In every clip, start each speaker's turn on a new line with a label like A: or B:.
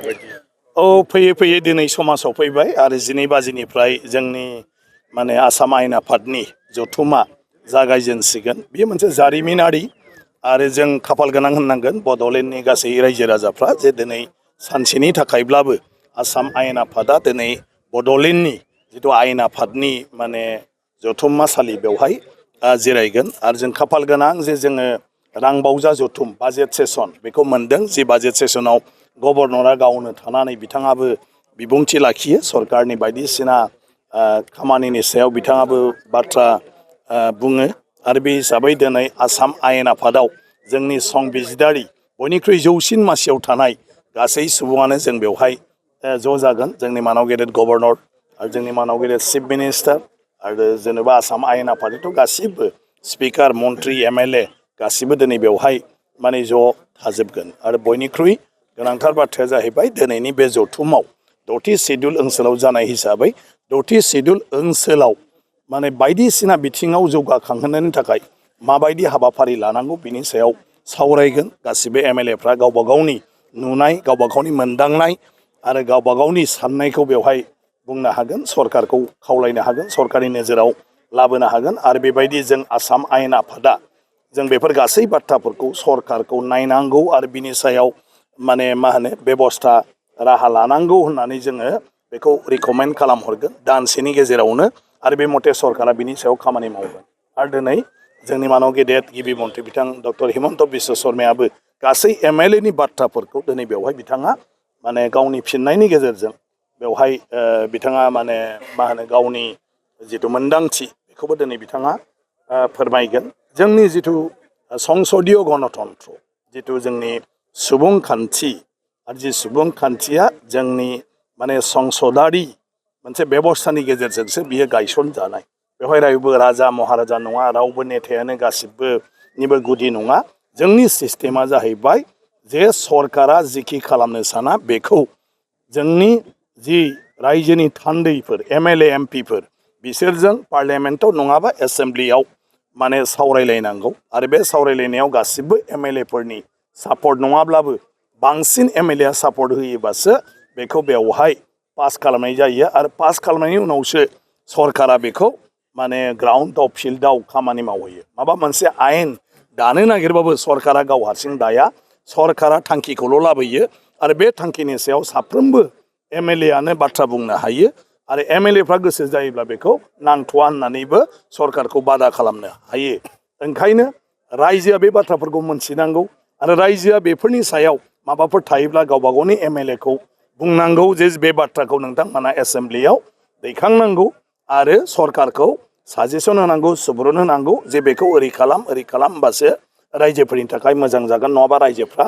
A: माबायदि
B: औ फैयै फैयै दिनै समाजाव फैबाय आरो 12 बाजिनिफ्राय जोंनि माने आसाम आयेन आफादनि जथुमा जागायजेनसिगोन बेयो मोनसे जारिमिनारि आरो जों खाफाल गोनां होननांगोन बड'लेण्डनि गासै रायजो राजाफ्रा जे दिनै सानसेनि थाखायब्लाबो आसाम आयेन आफादा दिनै बड'लेण्डनि जिथु आयेन आफादनि माने जथुम्मासालि बेवहाय जिरायगोन आरो जों खाफाल गोनां जे जोङो रांबावजा जथुम बाजेट सेसन बेखौ मोनदों जि बाजेट सेसनाव गभर्नरा गावनो थानानै बिथाङाबो बिबुंथि लाखियो सरकारनि बायदिसिना खामानिनि सायाव बिथाङाबो बाथ्रा बुङो आरो बे हिसाबै दिनै आसाम आयेन आफादाव जोंनि संबिजिदारि बयनिख्रुइ जौसिन मासियाव थानाय गासै सुबुङानो जों बेवहाय ज' जागोन जोंनि मानाव गेदेर गभर्नर आरो जोंनि मानाव गेदेर चिफ मिनिस्टार आरो जेनेबा आसाम आयेन आफादनिथ' गासिबो स्पिकार मन्त्रि एमएलए गासिबो दिनै बेवहाय माने ज' थाजोबगोन आरो बयनिख्रुइ गोनांथार बाथ्राया जाहैबाय दिनैनि बे जथुमाव 10थि सिडुल ओनसोलाव जानाय हिसाबै 10थि सिडुल ओनसोलाव माने बायदिसिना बिथिङाव जौगाखांहोनायनि थाखाय माबायदि हाबाफारि लानांगौ बिनि सायाव सावरायगोन गासिबो एमएलएफ्रा गावबा गावनि नुनाय गावबा गावनि मोनदांनाय आरो गावबा गावनि साननायखौ बेवहाय बुंनो हागोन सरकारखौ खावलायनो हागोन सरकारनि नोजोराव लाबोनो हागोन आरो बेबायदि जों आसाम आयेन आफादा जों बेफोर गासै बाथ्राफोरखौ सरकारखौ नायनांगौ आरो बिनि सायाव माने मा होनो बेबस्था राहा लानांगौ होननानै जोङो बेखौ रिकमेन्ड खालामहरगोन दानसेनि गेजेरावनो आरो बे मथे सरकारा बिनि सायाव खामानि मावगोन आरो दिनै जोंनि मानाव गेदेर गिबि मन्थ्रि बिथां डक्टर हिमन्त बिश्व शर्मायाबो गासै एमएलएनि बाथ्राफोरखौ दिनै बेवहाय बिथाङा माने गावनि फिननायनि गेजेरजों बेवहाय बिथाङा माने मा होनो गावनि जिथु मोनदांथि बेखौबो दिनै बिथाङा फोरमायगोन जोंनि जिथु संसदीय गणतन्त्र जिथु जोंनि सुबुंखान्थि आरो जि सुबुंखान्थिया जोंनि माने संसदारि मोनसे बेबस्थानि गेजेरजोंसो बियो गायसनजानाय बेवहाय रावबो राजा महाराजा नङा रावबो नेथायानो गासिबोनिबो गुदि नङा जोंनि सिस्टेमा जाहैबाय जे सरकारा जिखि खालामनो साना बेखौ जोंनि जि रायजोनि थान्दैफोर एमएलए एमपिफोर बिसोरजों पार्लियामेन्टआव नङाबा एसेम्ब्लियाव माने सावरायलायनांगौ आरो बे सावरायलायनायाव गासिबो एमएलएफोरनि सापर्ट नङाब्लाबो बांसिन एमएलए सापर्ट होयोबासो बेखौ बेवहाय पास खालामनाय जायो आरो पास खालामनायनि उनावसो सरकारा बेखौ माने ग्राउन्ड अफ फिल्डआव खामानि मावहैयो माबा मोनसे आयेन दानो नागिरबाबो सरकारा गाव हारसिं दाया सरकारा थांखिखौल' लाबोयो आरो बे थांखिनि सायाव साफ्रोमबो एमएलएआनो बाथ्रा बुंनो हायो आरो एमएलएफ्रा गोसो जायोब्ला बेखौ नांथ'वा होननानैबो सरकारखौ बादा खालामनो हायो ओंखायनो रायजोआ बे बाथ्राफोरखौ मोनथिनांगौ आरो रायजोआ बेफोरनि सायाव माबाफोर थायोब्ला गावबा गावनि एमएलएखौ बुंनांगौ जे बे बाथ्राखौ नोंथांमोना एसेम्ब्लियाव दैखांनांगौ आरो सरकारखौ साजेसन होनांगौ सुबुरुन होनांगौ जे बेखौ ओरै खालाम होमबासो रायजोफोरनि थाखाय मोजां जागोन नङाबा रायजोफ्रा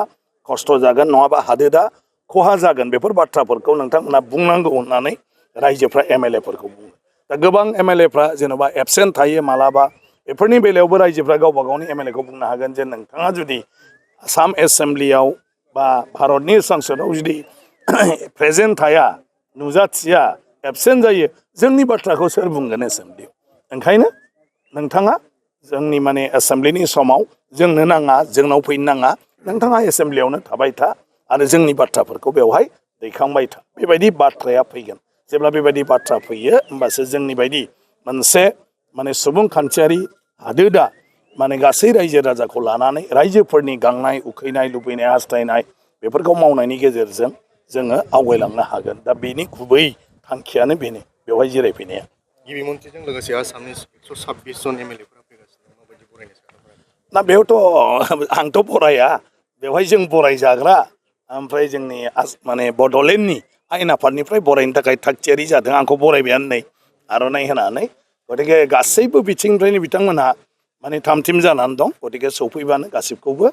B: खस्थ' जागोन नङाबा हादोरा खहा जागोन बेफोर बाथ्राफोरखौ नोंथांमोना बुंनांगौ होननानै रायजोफ्रा एमएलएफोरखौ बुङो दा गोबां एमएलएफ्रा जेन'बा एबसेन्ट थायो मालाबा बेफोरनि बेलायावबो रायजोफ्रा गावबा गावनि एमएलएखौ बुंनो हागोन जे नोंथाङा जुदि आसाम एसेम्ब्लियाव बा भारतनि संसदआव जुदि प्रेजेन्ट थाया नुजाथिया एबसेन्ट जायो जोंनि बाथ्राखौ सोर बुंगोन एसेम्ब्लियाव ओंखायनो नोंथाङा जोंनि माने एसेम्ब्लिनि समाव जोंनो नाङा जोंनाव फैनो नाङा नोंथाङा एसेम्ब्लियावनो थाबाय था आरो जोंनि बाथ्राफोरखौ बेवहाय दैखांबाय था बेबायदि बाथ्राया फैगोन जेब्ला बेबायदि बाथ्रा फैयो होमबासो जोंनि बायदि मोनसे माने सुबुंखान्थियारि हादोरा माने गासै रायजो राजाखौ लानानै रायजोफोरनि गांनाय उखैनाय लुबैनाय हास्थायनाय बेफोरखौ मावनायनि गेजेरजों जोङो आवगायलांनो हागोन दा बेनि गुबै थांखियानो बेनो बेवहाय जिरायफैनाया
A: गिबि मन्थ्रिजों लोगोसे आसामनि 126 जन एमएलएफोरा फैगासिनो माबायदि बरायनो सानो
B: ना बेयावथ' आंथ' बराया बेवहाय जों बरायजाग्रा ओमफ्राय जोंनि माने बड'लेण्डनि आयेन आफादनिफ्राय बरायनो थाखाय थागथियारि जादों आंखौ बरायबायानो नै आर'नाइ होनानै गतिके गासैबो बिथिंनिफ्रायनो बिथांमोनहा माने थामथिम जानानै दं गतिके सौफैबानो गासिबखौबो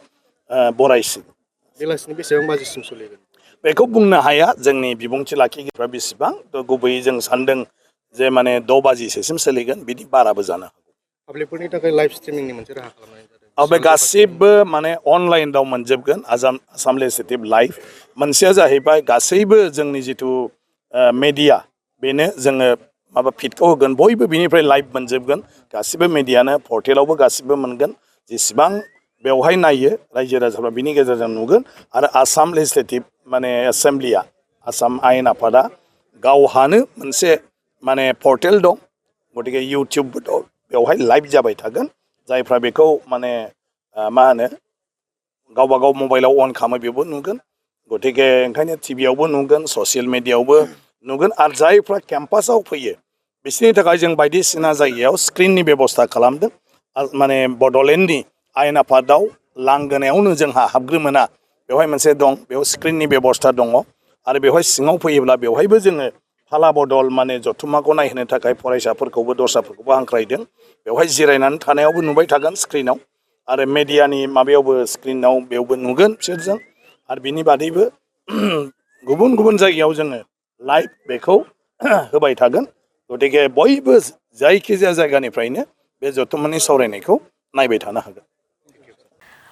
B: बरायसिगोन
A: बेलासिनि बेसेबां बाजिसिम सोलिगोन
B: बेखौ बुंनो हाया जोंनि बिबुंथि लाखिगिरिफ्रा बेसेबां गुबैयै जों सानदों जे माने 6 बाजिसोसिम सोलिगोन बिदि बाराबो जानो हागौ
A: पाब्लिकफोरनि थाखाय लाइभ स्ट्रिमिंनि मोनसे राहा खालामनाय
B: बे
A: जादों
B: गासिबो माने अनलाइनाव मोनजोबगोन आसाम लेजिस्लेटिभ लाइभ मोनसेया जाहैबाय गासैबो जोंनि जिथु मेडिया बेनो जोङो माबा फिडखौ होगोन बयबो बिनिफ्राय लाइभ मोनजोबगोन गासिबो मेडियानो पर्टेलावबो गासिबो मोनगोन जेसेबां बेवहाय नायो रायजो राजाफ्रा बिनि गेजेरजों नुगोन आरो आसाम लेजिस्लेटिभ माने एसेम्ब्लिया आसाम आयेन आफादा गावहानो मोनसे माने पर्टेल दं गतिके इउटिउबबो दं बेवहाय लाइभ जाबाय थागोन जायफ्रा बेखौ माने मा होनो गावबा गाव मबाइलाव अन खालामो बेबो नुगोन गतिके ओंखायनो टिभियावबो नुगोन ससियेल मिडियायावबो नुगोन आरो जायफ्रा केम्पासाव फैयो बिसोरनि थाखाय जों बायदिसिना जायगायाव स्क्रिननि बेबस्था खालामदों माने बड'लेण्डनि आयेन आफादाव लांगोनायावनो जोंहा हाबग्रो मोना बेवहाय मोनसे दं बेयाव स्क्रिननि बेबस्था दङ आरो बेवहाय सिङाव फैयोब्ला बेवहायबो जोङो फाला बदल माने जथुम्माखौ नायहोनो थाखाय फरायसाफोरखौबो दस्राफोरखौबो हांख्रायदों बेवहाय जिरायनानै थानायावबो नुबाय थागोन स्क्रिनाव आरो मेडियानि माबायावबो स्क्रिनाव बेयावबो नुगोन बिसोरजों आरो बिनि बादैबो गुबुन गुबुन जायगायाव जोङो लाइभ बेखौ होबाय थागोन गतिके बयबो जायखिजाया जायगानिफ्रायनो बे जथुम्मानि सावरायनायखौ नायबाय थानो हागोन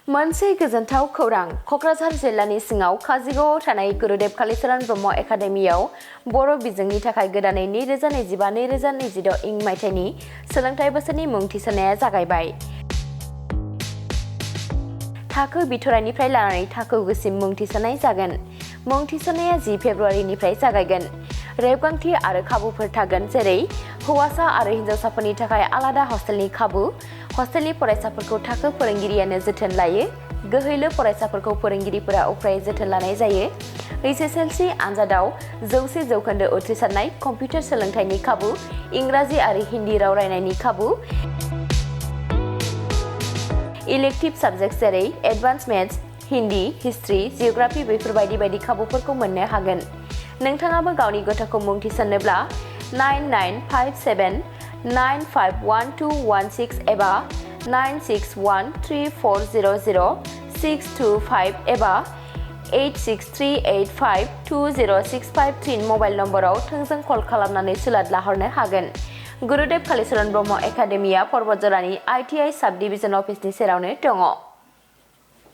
C: मोनसे गोजोनथाव खौरां क'क्राझार जिल्लानि सिङाव काजिगावआव थानाय गुरुदेव कालिचरण ब्रह्म एकाडेमियाव बर' बिजोंनि थाखाय गोदानै 2025-2026 इं मायथाइनि सोलोंथाइ बोसोरनि मुं थिसननाया जागायबाय। थाखो बिथराइनिफ्राय लानानै थाखो गुसिम मुं थिसननाय जागोन। मुं थिसननाया 10 फेब्रुवारिनिफ्राय जागायगोन। रेबगान्थि आरो खाबुफोर थागोन जेरै हौवासा आरो हिन्जावसाफोरनि थाखाय आलादा हस्टेलनि खाबु हस्टेलनि फरायसाफोरखौ थाखो फोरोंगिरियानो जोथोन लायो गोहैलो फरायसाफोरखौ फोरोंगिरिफोरा उफ्रायै जोथोन लानाय जायो एसएसएलसी आनजादाव 100% उथ्रिसारनाय कम्पिउटार सोलोंथाइनि खाबु इंराजि आरो हिन्दी राव रायनायनि खाबु इलेक्टिभ साबजेक्ट जेरै advance maths Hindi history geography बेफोरबायदि बायदि खाबुफोरखौ मोननो हागोन नोंथाङाबो गावनि गथ'खौ मुं थिसननोब्ला 9957951216 एबा 9613400625 एबा 8638520653 मबाइल नम्बराव थोंजों कल खालामनानै सुलाद लाहरनो हागोन। गुरुदेव कालिचरण ब्रह्म एकाडेमिया पर्बतजरानि ITI साब डिभिजन अफिसनि सेरावनो दङ।